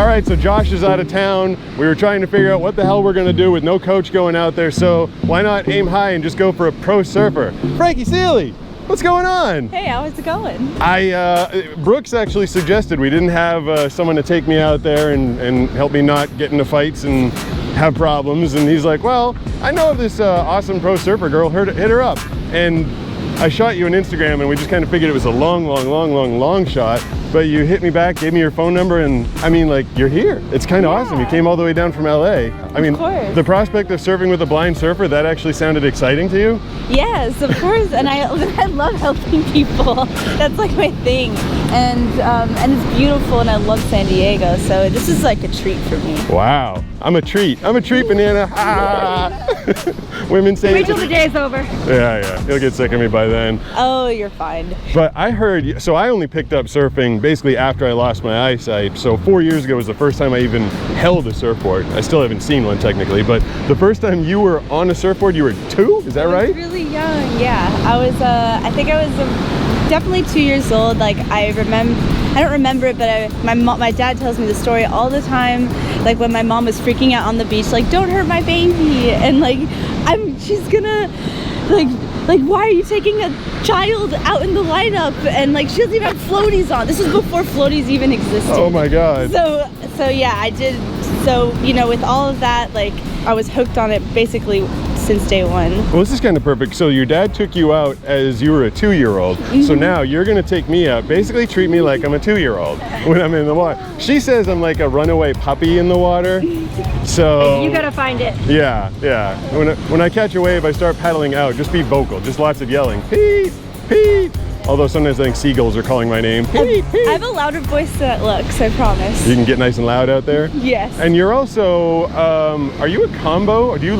All right, so Josh is out of town. We were trying to figure out what the hell we're gonna do with no coach going out there, so why not aim high and just go for a pro surfer? Frankie Seeley, what's going on? Hey, how's it going? Brooks actually suggested we didn't have someone to take me out there and help me not get into fights and have problems, and he's like, well, I know of this awesome pro surfer girl, hit her up. And I shot you on Instagram and we just kind of figured it was a long shot, but you hit me back, gave me your phone number, and I mean, like, you're here. It's kind of awesome. You came all the way down from LA. I mean, the prospect of surfing with a blind surfer, that actually sounded exciting to you? Yes, of course, and I love helping people. That's like my thing, and it's beautiful, and I love San Diego, so this is like a treat for me. Wow, I'm a treat, banana. Women say. Wait till the day's over. Yeah, you'll get sick of me by then. Oh, you're fine. But I heard, so I only picked up surfing basically after I lost my eyesight. So 4 years ago was the first time I even held a surfboard. I still haven't seen one technically, but the first time you were on a surfboard, you were 2? Is that right? I was really young, yeah. I was, I think I was definitely 2 years old. Like, I don't remember it, but my dad tells me the story all the time. Like, when my mom was freaking out on the beach, like, don't hurt my baby. And like, she's gonna, like, why are you taking a child out in the lineup? And like, she doesn't even have floaties on. This was before floaties even existed. Oh my God. So yeah, I did. So, you know, with all of that, like, I was hooked on it basically since day one. Well, this is kind of perfect. So your dad took you out as you were a 2-year-old. So now you're gonna take me out, basically treat me like I'm a 2-year-old when I'm in the water. She says I'm like a runaway puppy in the water. So you gotta find it. Yeah. When I catch a wave, I start paddling out. Just be vocal, just lots of yelling. Pete, Pete. Although sometimes I think seagulls are calling my name. Pete, Pete. I have a louder voice than it looks, I promise. You can get nice and loud out there? Yes. And you're also, are you a combo? Are you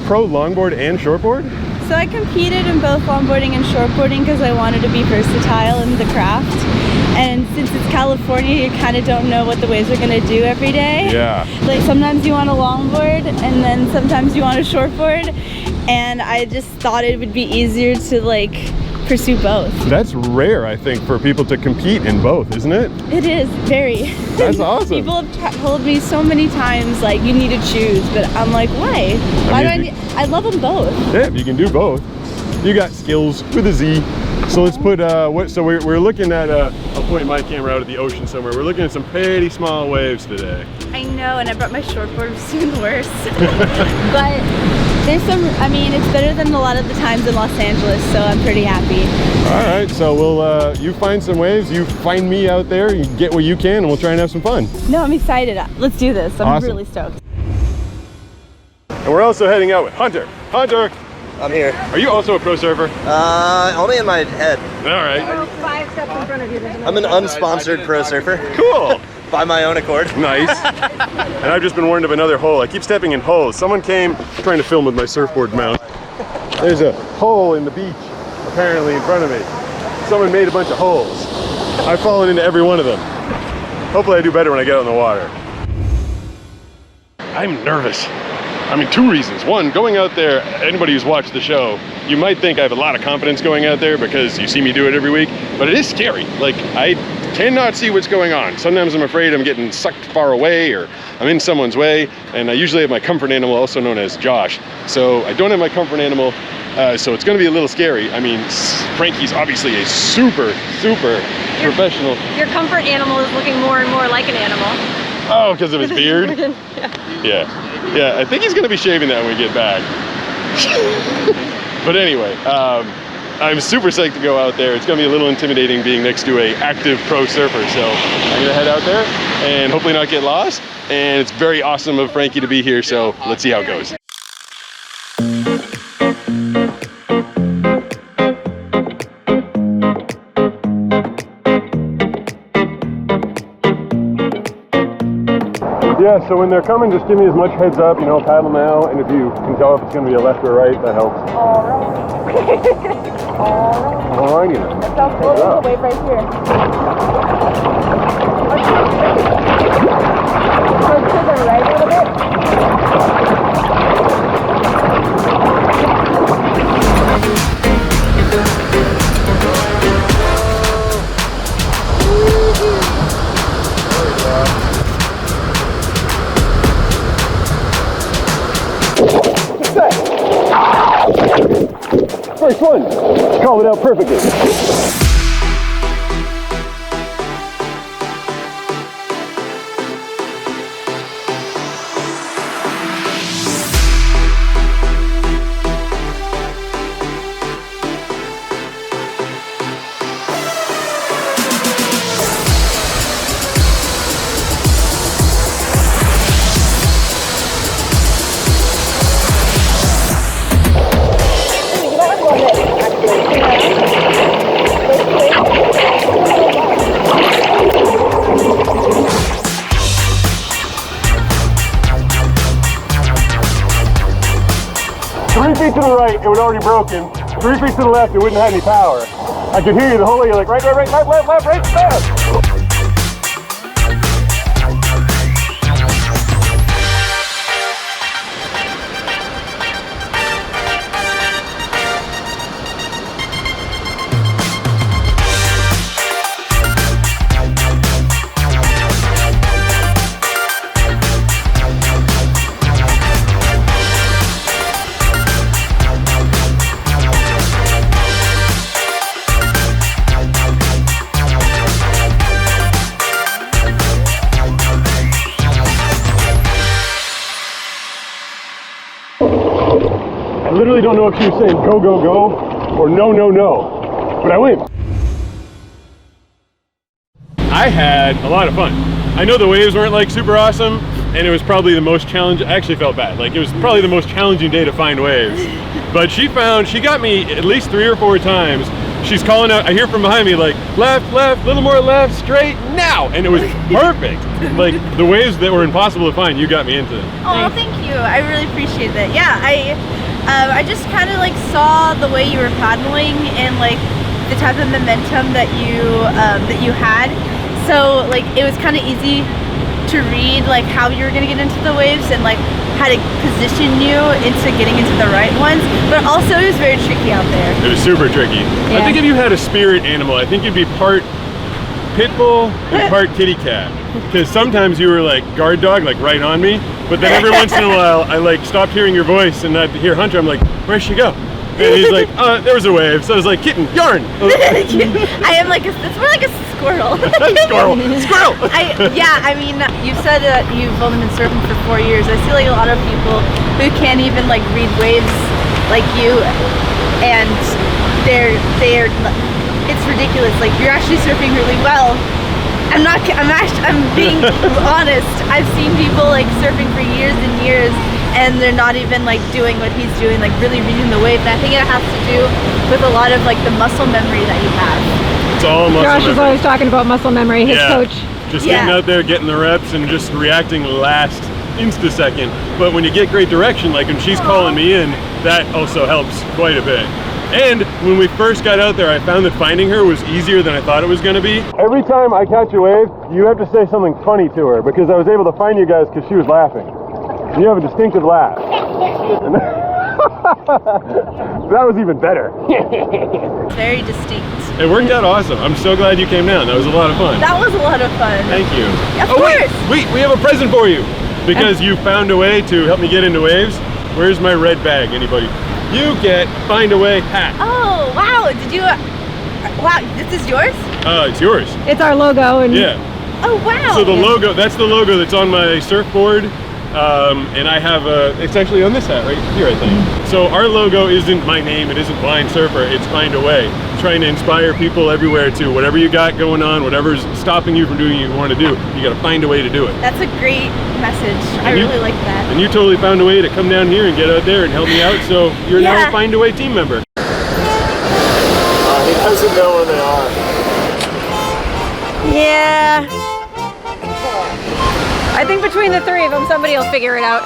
pro longboard and shortboard? So I competed in both longboarding and shortboarding because I wanted to be versatile in the craft. And since it's California, you kind of don't know what the waves are going to do every day. Yeah. Like, sometimes you want a longboard and then sometimes you want a shortboard. And I just thought it would be easier to like pursue both. That's rare, I think, for people to compete in both, isn't it? It is, very. That's awesome. People have told me so many times, like, you need to choose, but I'm like, why? I love them both. Yeah, you can do both. You got skills with a Z. So let's put, we're looking at, I'll point my camera out at the ocean somewhere. We're looking at some pretty small waves today. I know, and I brought my shortboard, which is even worse. But there's some, I mean, it's better than a lot of the times in Los Angeles, so I'm pretty happy. All right, so we'll, you find some waves, you find me out there, you get what you can, and we'll try and have some fun. No, I'm excited. Let's do this. I'm really stoked. And we're also heading out with Hunter. Hunter! I'm here. Are you also a pro surfer? Only in my head. All right. 5 steps in front of you. I'm an unsponsored pro surfer. Cool. By my own accord. Nice. And I've just been warned of another hole. I keep stepping in holes. Someone came trying to film with my surfboard mount. There's a hole in the beach, apparently in front of me. Someone made a bunch of holes. I've fallen into every one of them. Hopefully I do better when I get out in the water. I'm nervous. I mean, 2 reasons. One, going out there, anybody who's watched the show, you might think I have a lot of confidence going out there because you see me do it every week, but it is scary. Like, I cannot see what's going on. Sometimes I'm afraid I'm getting sucked far away or I'm in someone's way, and I usually have my comfort animal, also known as Josh. So I don't have my comfort animal, so it's gonna be a little scary. I mean, Frankie's obviously a super professional. Your comfort animal is looking more and more like an animal. Oh, because of his beard? Yeah, I think he's gonna be shaving that when we get back. But anyway, I'm super psyched to go out there. It's gonna be a little intimidating being next to a active pro surfer. So I'm gonna head out there and hopefully not get lost. And it's very awesome of Frankie to be here. So let's see how it goes. Yeah, so when they're coming, just give me as much heads up, you know, paddle now, and if you can tell if it's going to be a left or right, that helps. Alrighty then. That sounds good. There's a wave right here. So to the right a little bit. first one. Called it out perfectly. 3 feet to the right, it was already broken. 3 feet to the left, it wouldn't have any power. I could hear you the whole way. You're like, right, left, right, left. I literally don't know if she was saying go, go, go, or no, no, no, but I win. I had a lot of fun. I know the waves weren't like super awesome, and it was probably the most challenging. I actually felt bad. Like it was probably the most challenging day to find waves. But she got me at least 3 or 4 times. She's calling out, I hear from behind me like, left, left, little more left, straight, now! And it was perfect. Like the waves that were impossible to find, you got me into. Oh, thank you. I really appreciate that. Yeah, I just kind of like saw the way you were paddling and like the type of momentum that you had. So like it was kind of easy to read like how you were gonna get into the waves and like how to position you into getting into the right ones. But also it was very tricky out there. It was super tricky. Yeah. I think if you had a spirit animal, I think you'd be part pit bull and part kitty cat. Because sometimes you were like guard dog, like right on me, but then every once in a while I like stopped hearing your voice and I'd hear Hunter, I'm like, where'd she go? And he's like, there was a wave. So I was like, kitten, yarn. I am like, it's more like a squirrel. Squirrel. Yeah, I mean, you've said that you've only been surfing for 4 years. I see like a lot of people who can't even like read waves like you, and it's ridiculous. Like you're actually surfing really well. I'm being honest. I've seen people like surfing for years and years and they're not even like doing what he's doing, like really reading the wave. And I think it has to do with a lot of like the muscle memory that you have. It's all muscle memory. Josh is always talking about muscle memory, his coach. Just getting out there, getting the reps and just reacting last insta-second. But when you get great direction, like when she's calling me in, that also helps quite a bit. And when we first got out there, I found that finding her was easier than I thought it was going to be. Every time I catch a wave, you have to say something funny to her because I was able to find you guys because she was laughing. You have a distinctive laugh. That was even better. Very distinct. It worked out awesome. I'm so glad you came down. That was a lot of fun. That was a lot of fun. Thank you. Of course. Wait, we have a present for you. Because you found a way to help me get into waves. Where's my red bag, anybody? You get Find a Way hat. Oh, wow. Did you, wow, this is yours? It's yours. It's our logo. And yeah. Oh, wow. So the logo, that's the logo that's on my surfboard. And I have it's actually on this hat right here, I think. So our logo isn't my name, it isn't Blind Surfer, it's Find a Way. Trying to inspire people everywhere to whatever you got going on, whatever's stopping you from doing what you want to do, you gotta find a way to do it. That's a great message. I really like that. And you totally found a way to come down here and get out there and help me out, so you're now a Find a Way team member. He doesn't know where they are. yeah. I think between the 3 of them, somebody will figure it out.